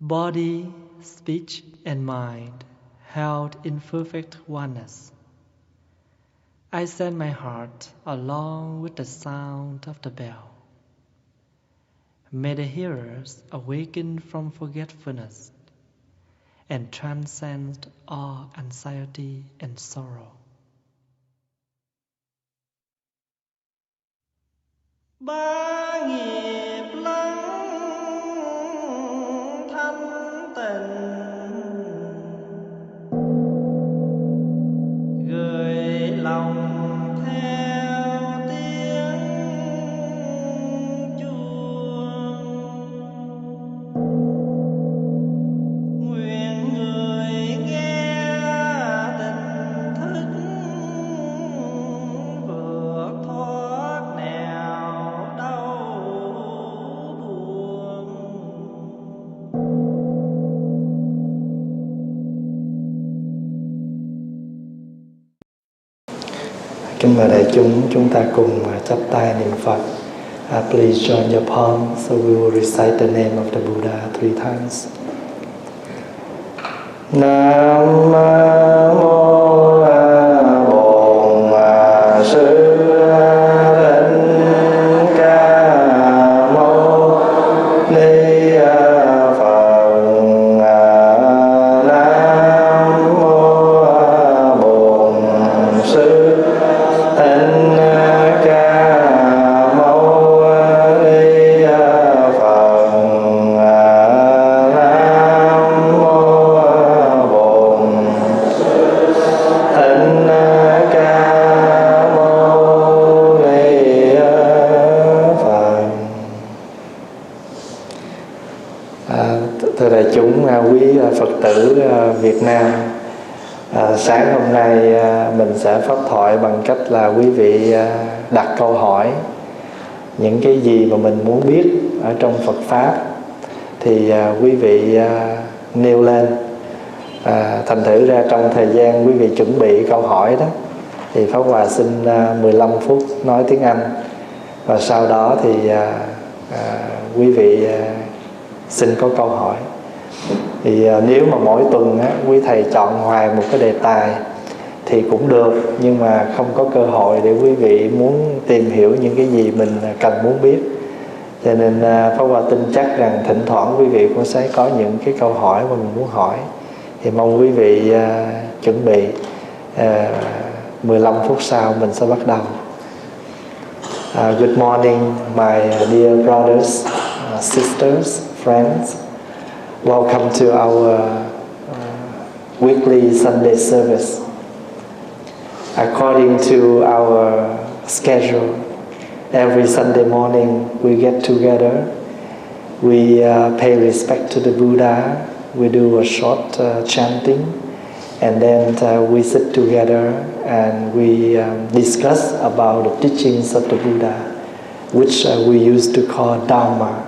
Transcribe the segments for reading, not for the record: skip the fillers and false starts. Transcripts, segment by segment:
body, speech, and mind held in perfect oneness. I send my heart along with the sound of the bell. May the hearers awaken from forgetfulness and transcend all anxiety and sorrow. Ba nghiệp lắng thanh tịnh, gửi lòng theo tiếng chuông. Nguyện người nghe tỉnh thức, vượt thoát nẻo đau buồn. Kính mời đại chúng ta cùng chắp tay niệm Phật. Please join your palms, so we will recite the name of the Buddha 3 times. Nam mô Bổn Sư Thích Ca Mâu Ni Phật. Nam mô Bổn Sư Thích Ca Mâu Ni Phật. Nam mô Bổn Thích Ca Mâu Ni Phật. Thưa đại chúng, quý Phật tử Việt Nam, sáng hôm nay mình sẽ pháp thoại bằng cách là quý vị đặt câu hỏi những cái gì mà mình muốn biết ở trong Phật Pháp thì quý vị nêu lên. Thành thử ra trong thời gian quý vị chuẩn bị câu hỏi đó thì Pháp Hòa xin 15 phút nói tiếng Anh, và sau đó thì quý vị xin có câu hỏi. Thì nếu mà mỗi tuần quý thầy chọn hoài một cái đề tài thì cũng được, nhưng mà không có cơ hội để quý vị muốn tìm hiểu những cái gì mình cần muốn biết. Cho nên Pháp Hòa tin chắc rằng thỉnh thoảng quý vị cũng sẽ có những cái câu hỏi mà mình muốn hỏi. Thì mong quý vị chuẩn bị 15 phút sau mình sẽ bắt đầu. Good morning, my dear brothers, sisters, friends. Welcome to our weekly Sunday service. According to our schedule, every Sunday morning we get together, we pay respect to the Buddha, we do a short chanting, and then we sit together and we discuss about the teachings of the Buddha, which we used to call Dharma.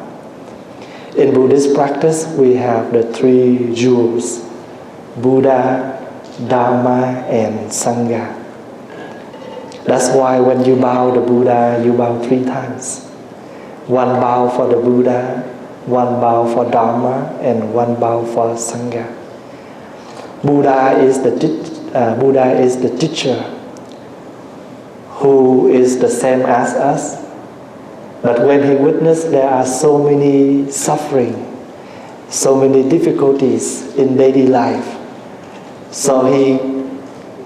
In Buddhist practice, we have the 3 jewels: Buddha, Dharma, and Sangha. That's why when you bow the Buddha, you bow 3 times. One bow for the Buddha, one bow for Dharma, and one bow for Sangha. Buddha is the teacher who is the same as us. But when he witnessed there are so many suffering, so many difficulties in daily life, so he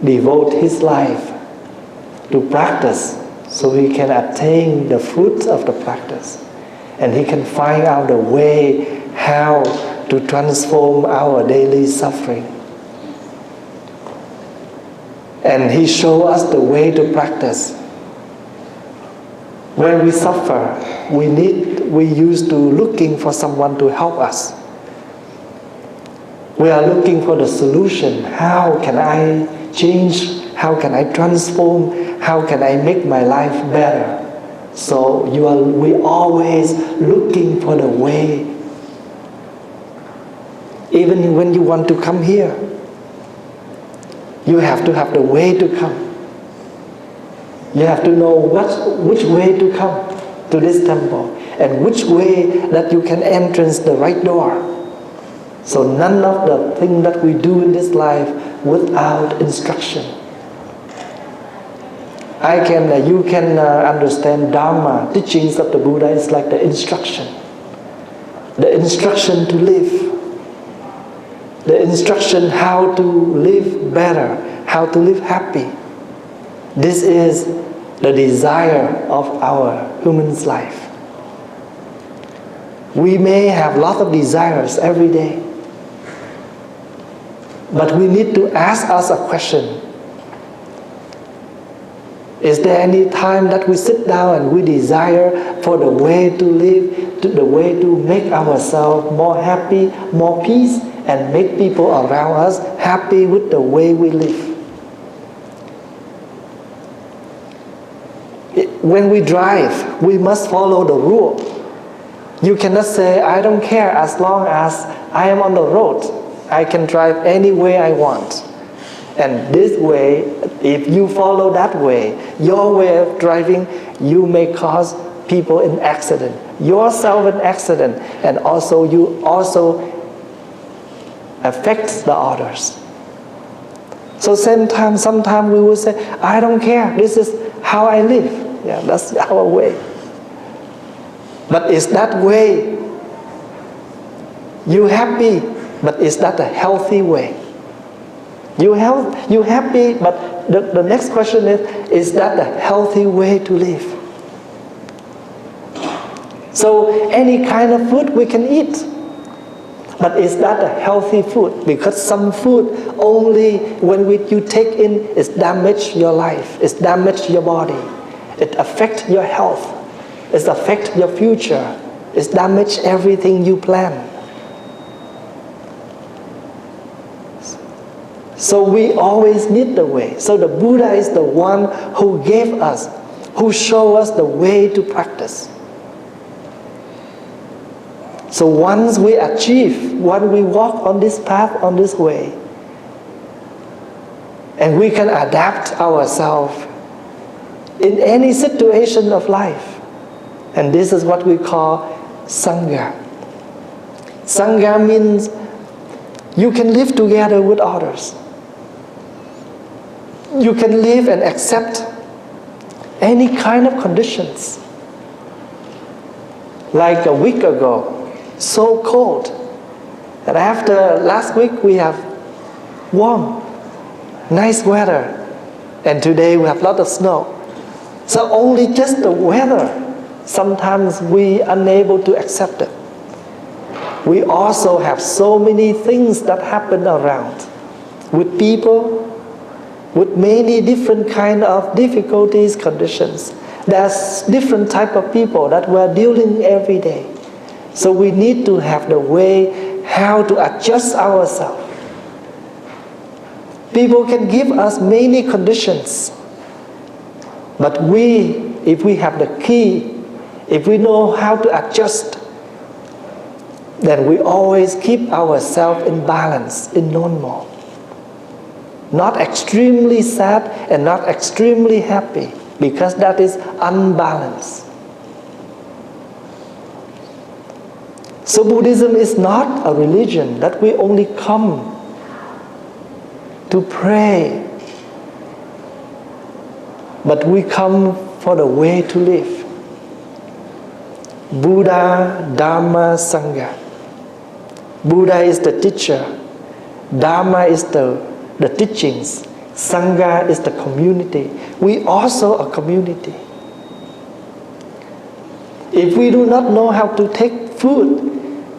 devote his life to practice so he can attain the fruits of the practice. And he can find out the way how to transform our daily suffering. And he showed us the way to practice. When we suffer, we used to looking for someone to help us. We are looking for the solution. How can I change? How can I transform? How can I make my life better? So we always looking for the way. Even when you want to come here, you have to have the way to come. You have to know which way to come to this temple and which way that you can entrance the right door. So none of the things that we do in this life without instruction. You can understand Dharma, teachings of the Buddha is like the instruction. The instruction to live. The instruction how to live better, how to live happy. This is the desire of our human's life. We may have lots of desires every day. But we need to ask us a question. Is there any time that we sit down and we desire for the way to live, the way to make ourselves more happy, more peace, and make people around us happy with the way we live? When we drive, we must follow the rule. You cannot say, I don't care as long as I am on the road. I can drive any way I want. And this way, if you follow that way, your way of driving, you may cause people an accident, yourself an accident, and also you also affect the others. So sometimes we will say, I don't care, this is how I live. Yeah, that's our way. But is that way you happy? But is that a healthy way? You happy, but the next question is that a healthy way to live? So any kind of food we can eat, but is that a healthy food? Because some food only when you take in, it damage your life, it damage your body, it affect your health, it affect your future, it damage everything you plan. So we always need the way. So the Buddha is the one who gave us, who showed us the way to practice. So once we achieve, once we walk on this path, on this way, and we can adapt ourselves in any situation of life. And this is what we call Sangha. Sangha means you can live together with others. You can live and accept any kind of conditions. Like a week ago, so cold. And after last week we have warm, nice weather. And today we have a lot of snow. So only just the weather, sometimes we are unable to accept it. We also have so many things that happen around with people, with many different kind of difficulties, conditions. There's different type of people that we're dealing every day. So we need to have the way how to adjust ourselves. People can give us many conditions, but if we have the key, if we know how to adjust, then we always keep ourselves in balance, in normal. Not extremely sad and not extremely happy, because that is unbalanced. So Buddhism is not a religion that we only come to pray, but we come for the way to live. Buddha, Dharma, Sangha. Buddha is the teacher. Dharma is the teachings. Sangha is the community. We also a community. If we do not know how to take food,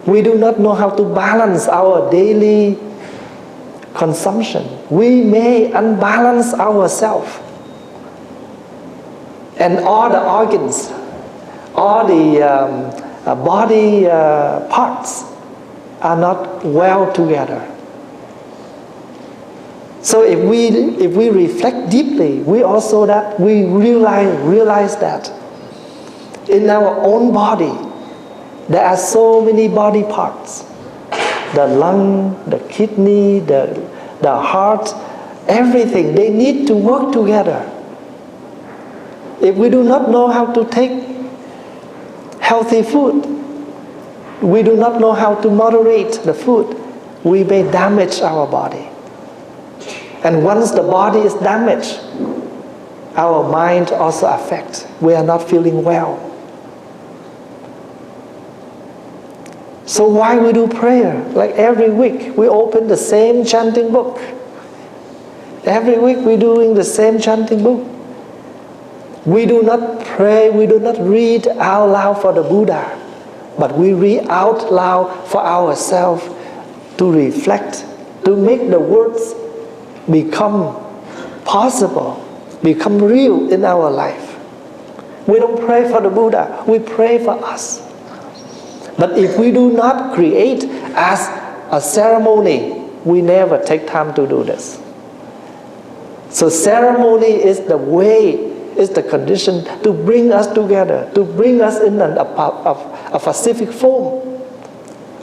we do not know how to balance our daily consumption, we may unbalance ourselves. And all the organs, all the body parts are not well together. So if we reflect deeply, we realize that in our own body there are so many body parts. The lung, the kidney, the heart, everything, they need to work together. If we do not know how to take healthy food, we do not know how to moderate the food, we may damage our body. And once the body is damaged, our mind also affects. We are not feeling well. So why we do prayer? Like every week, we open the same chanting book. Every week we're doing the same chanting book. We do not pray, we do not read out loud for the Buddha, but we read out loud for ourselves to reflect, to make the words become possible, become real in our life. We don't pray for the Buddha, we pray for us. But if we do not create as a ceremony, we never take time to do this. So ceremony is the way, is the condition to bring us together, to bring us in a pacific form,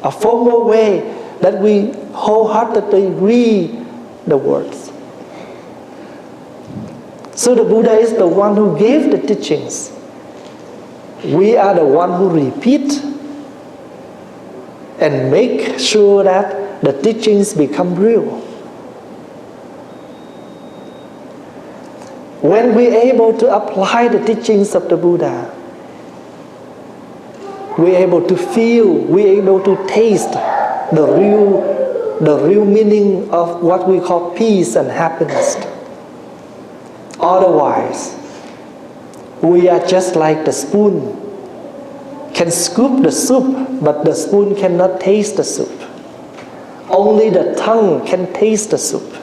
a formal way that we wholeheartedly read the words. So the Buddha is the one who gave the teachings. We are the one who repeat and make sure that the teachings become real. When we're able to apply the teachings of the Buddha, we're able to feel, we're able to taste the real meaning of what we call peace and happiness. Otherwise, we are just like the spoon. Can scoop the soup, but the spoon cannot taste the soup. Only the tongue can taste the soup.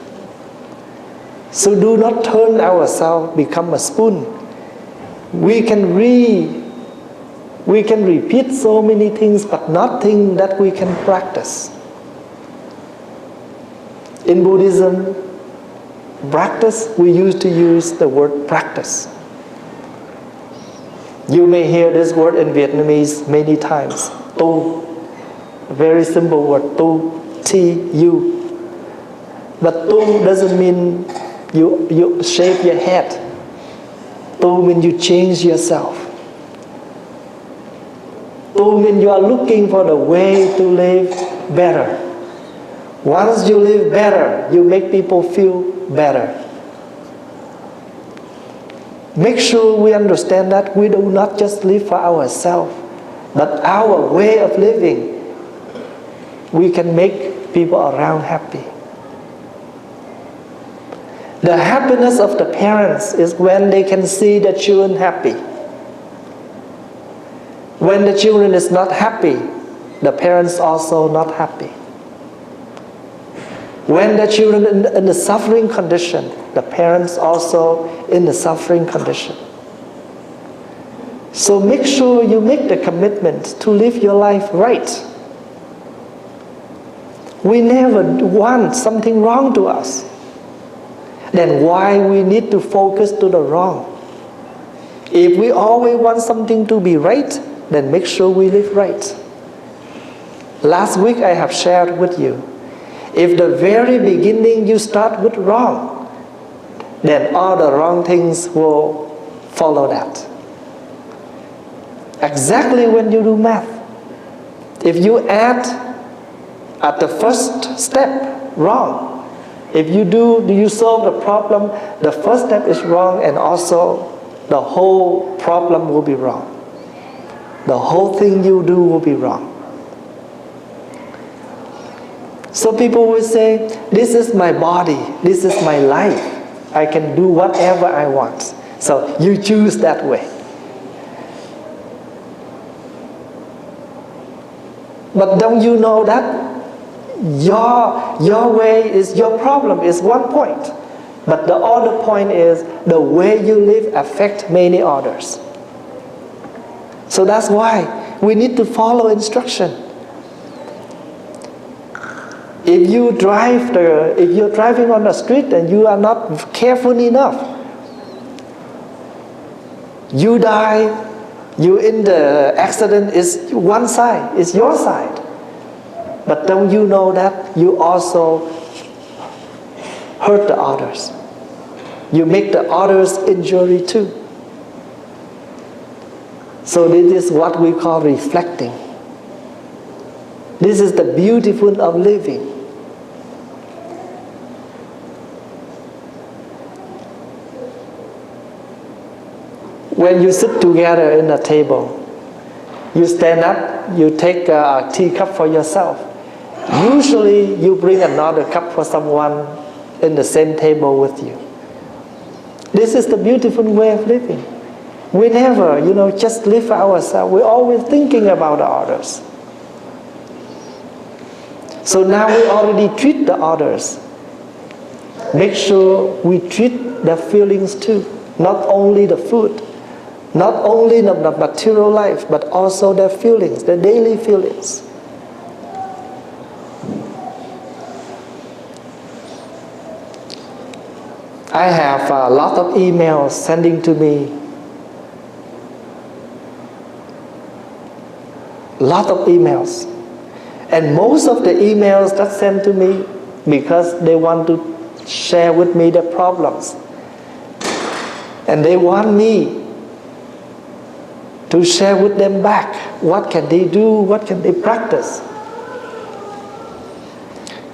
So do not turn ourselves become a spoon. We can repeat so many things, but nothing that we can practice. In Buddhism, practice, we used to use the word practice. You may hear this word in Vietnamese many times. Tu. A very simple word. Tu. T-U. But tu doesn't mean you shave your head. Tu means you change yourself. Tu means you are looking for the way to live better. Once you live better, you make people feel better. Make sure we understand that we do not just live for ourselves, but our way of living, we can make people around happy. The happiness of the parents is when they can see the children happy. When the children is not happy, the parents also not happy. When the children in the suffering condition, the parents also in the suffering condition. So make sure you make the commitment to live your life right. We never want something wrong to us. Then why we need to focus to the wrong? If we always want something to be right, then make sure we live right. Last week I have shared with you, if the very beginning you start with wrong, then all the wrong things will follow that. Exactly when you do math. If you add at the first step wrong, if you solve the problem, the first step is wrong, and also the whole problem will be wrong. The whole thing you do will be wrong. So people will say, this is my body, this is my life. I can do whatever I want. So you choose that way. But don't you know that your way is your problem is one point, but the other point is the way you live affects many others. So that's why we need to follow instruction. If you're driving on the street and you are not careful enough, you die, you in the accident is one side, is your side. But don't you know that you also hurt the others? You make the others injury too. So this is what we call reflecting. This is the beautiful of living. When you sit together in a table, you stand up, you take a tea cup for yourself. Usually you bring another cup for someone in the same table with you. This is the beautiful way of living. We never, just live for ourselves. We're always thinking about the others. So now we already treat the others. Make sure we treat their feelings too. Not only the food, not only the material life, but also their feelings, their daily feelings. I have a lot of emails sending to me. Lot of emails. And most of the emails that sent to me because they want to share with me their problems. And they want me to share with them back. What can they do? What can they practice?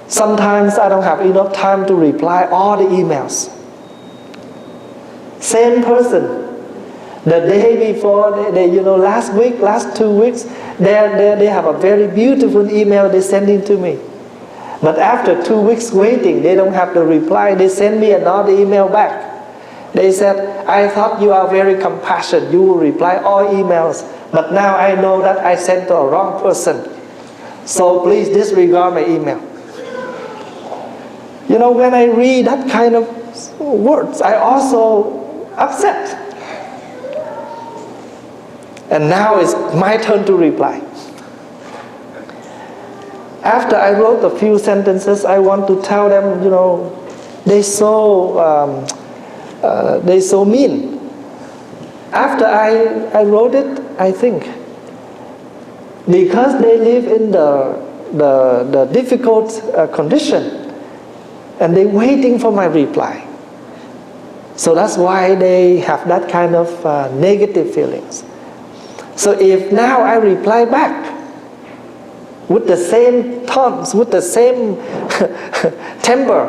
Sometimes I don't have enough time to reply all the emails. Same person. The day before, last week, last 2 weeks, they have a very beautiful email they're sending to me. But after 2 weeks waiting, they don't have the reply. They send me another email back. They said, I thought you are very compassionate. You will reply all emails. But now I know that I sent to a wrong person. So please disregard my email. When I read that kind of words, I also upset. And now it's my turn to reply. After I wrote a few sentences, I want to tell them, they so mean. After I wrote it, I think, because they live in the difficult condition, and they're waiting for my reply. So that's why they have that kind of negative feelings. So if now I reply back with the same tones, with the same temper,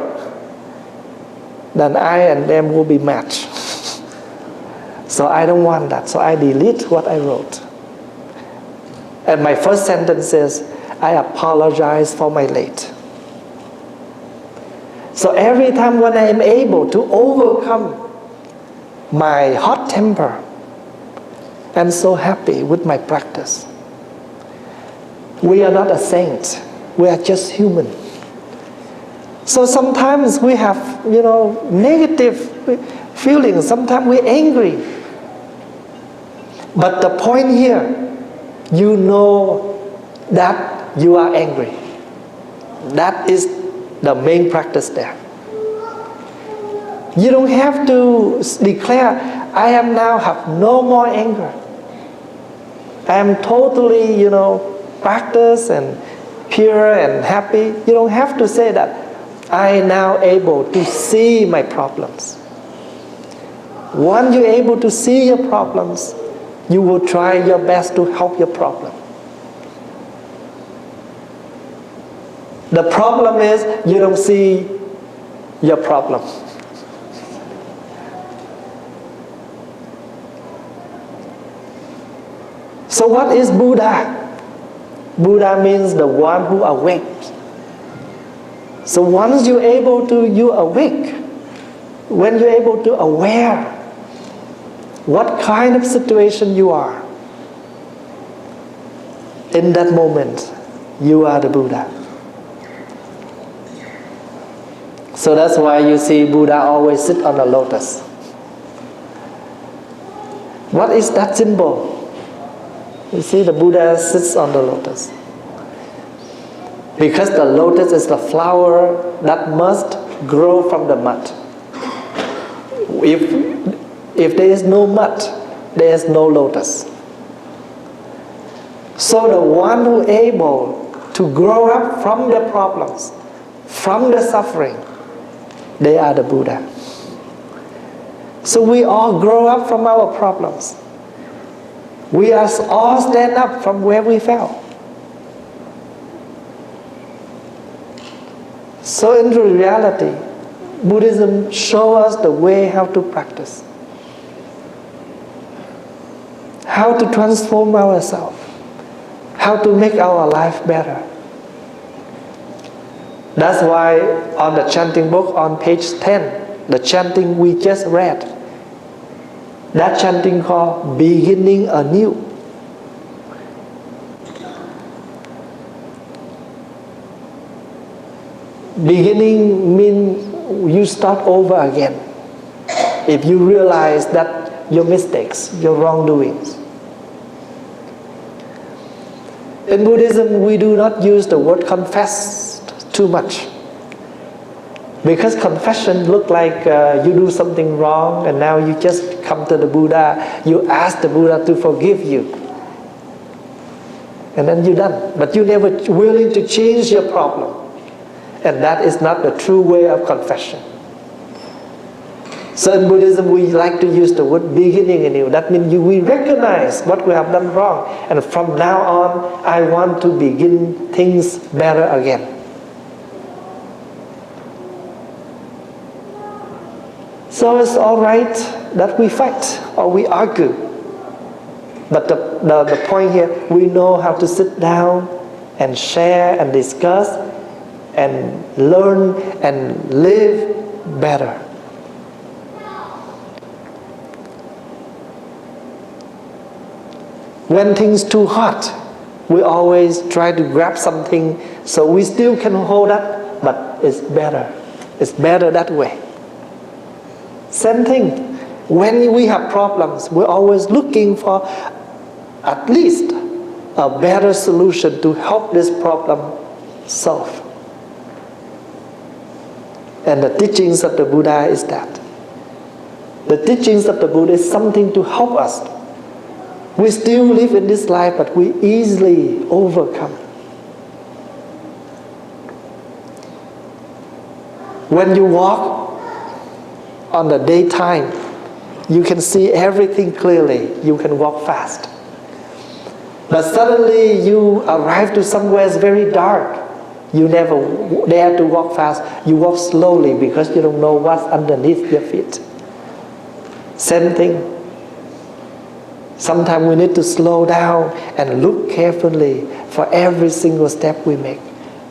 then I and them will be matched. So I don't want that. So I delete what I wrote. And my first sentence is, I apologize for my late. So every time when I am able to overcome my hot temper, I'm so happy with my practice. We are not a saint. We are just human. So sometimes we have, negative feelings. Sometimes we're angry. But the point here, you know that you are angry. That is the main practice there. You don't have to declare, I am now have no more anger. I am totally, practice and pure and happy. You don't have to say that. I am now able to see my problems. Once you're able to see your problems, you will try your best to help your problem. The problem is you don't see your problem. So what is Buddha? Buddha means the one who awakes. So once you're able to, you awake. When you're able to aware what kind of situation you are, in that moment, you are the Buddha. So that's why you see Buddha always sit on a lotus. What is that symbol? You see the Buddha sits on the lotus. Because the lotus is the flower that must grow from the mud. If there is no mud, there is no lotus. So the one who is able to grow up from the problems, from the suffering, they are the Buddha. So we all grow up from our problems. We are all stand up from where we fell. So in reality, Buddhism shows us the way how to practice. how to transform ourselves, how to make our life better. That's why on the chanting book on page 10, the chanting we just read, that chanting called beginning anew. Beginning means you start over again. If you realize that your mistakes, your wrongdoings. In Buddhism, we do not use the word confess too much. Because confession looks like you do something wrong and now you just come to the Buddha, you ask the Buddha to forgive you. And then you're done. But you're never willing to change your problem. And that is not the true way of confession. So in Buddhism, we like to use the word beginning anew. That means we recognize what we have done wrong. And from now on, I want to begin things better again. So it's all right that we fight or we argue. But the point here, we know how to sit down and share and discuss and learn and live better. When things too hot, we always try to grab something so we still can hold that, but it's better. It's better that way. Same thing. When we have problems, we're always looking for at least a better solution to help this problem solve. And the teachings of the Buddha is that. The teachings of the Buddha is something to help us. We still live in this life, but we easily overcome. When you walk on the daytime, you can see everything clearly. You can walk fast. But suddenly you arrive to somewhere that's very dark. You never dare to walk fast. You walk slowly because you don't know what's underneath your feet. Same thing. Sometimes we need to slow down and look carefully for every single step we make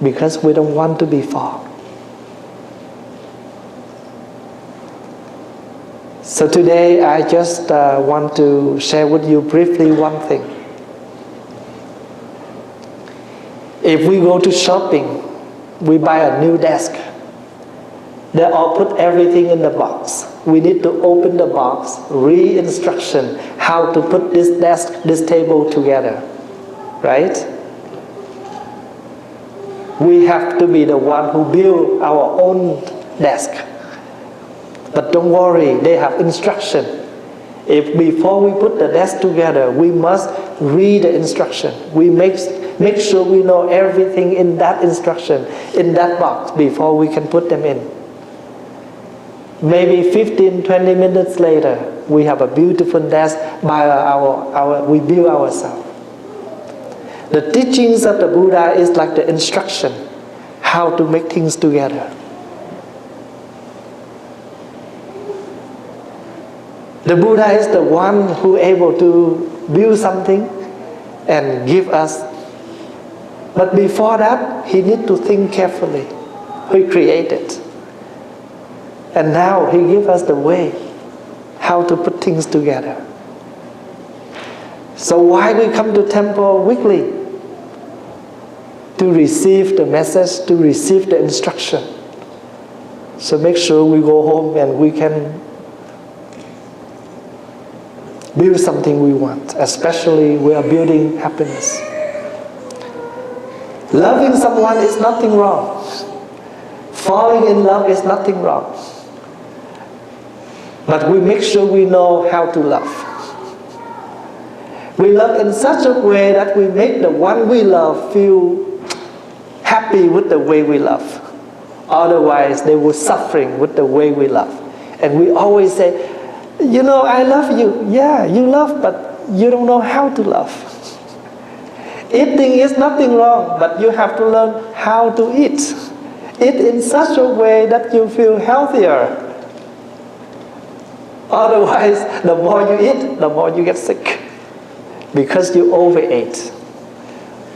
because we don't want to be fall. So today I just want to share with you briefly one thing. If we go to shopping, we buy a new desk. They all put everything in the box. We need to open the box, read instruction, how to put this desk, this table together. Right? We have to be the one who build our own desk. But don't worry, they have instruction. If before we put the desk together, we must read the instruction. We make sure we know everything in that instruction, in that box, before we can put them in. Maybe 15, 20 minutes later, we have a beautiful desk by we build ourselves. The teachings of the Buddha is like the instruction, how to make things together. The Buddha is the one who is able to build something and give us. But before that, he needs to think carefully. He created. And now he gives us the way how to put things together. So why we come to temple weekly? To receive the message, to receive the instruction. So make sure we go home and we can build something we want. Especially we are building happiness. Loving someone is nothing wrong. Falling in love is nothing wrong. But we make sure we know how to love. We love in such a way that we make the one we love feel happy with the way we love. Otherwise, they were suffering with the way we love. And we always say, you know, I love you. Yeah, you love, but you don't know how to love. Eating is nothing wrong, but you have to learn how to eat. Eat in such a way that you feel healthier. Otherwise, the more you eat, the more you get sick. because you overate,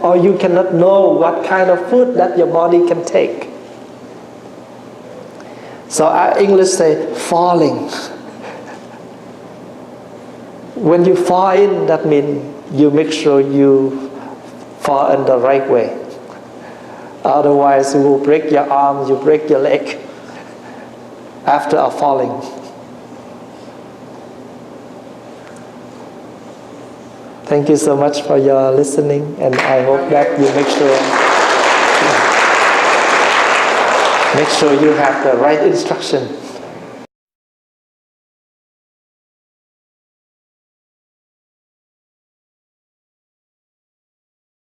or you cannot know what kind of food that your body can take. So our English say falling. When you fall in, that means you make sure you fall in the right way. Otherwise you will break your arm, you break your leg after a falling. Thank you so much for your listening, and I hope that you make sure you have the right instruction.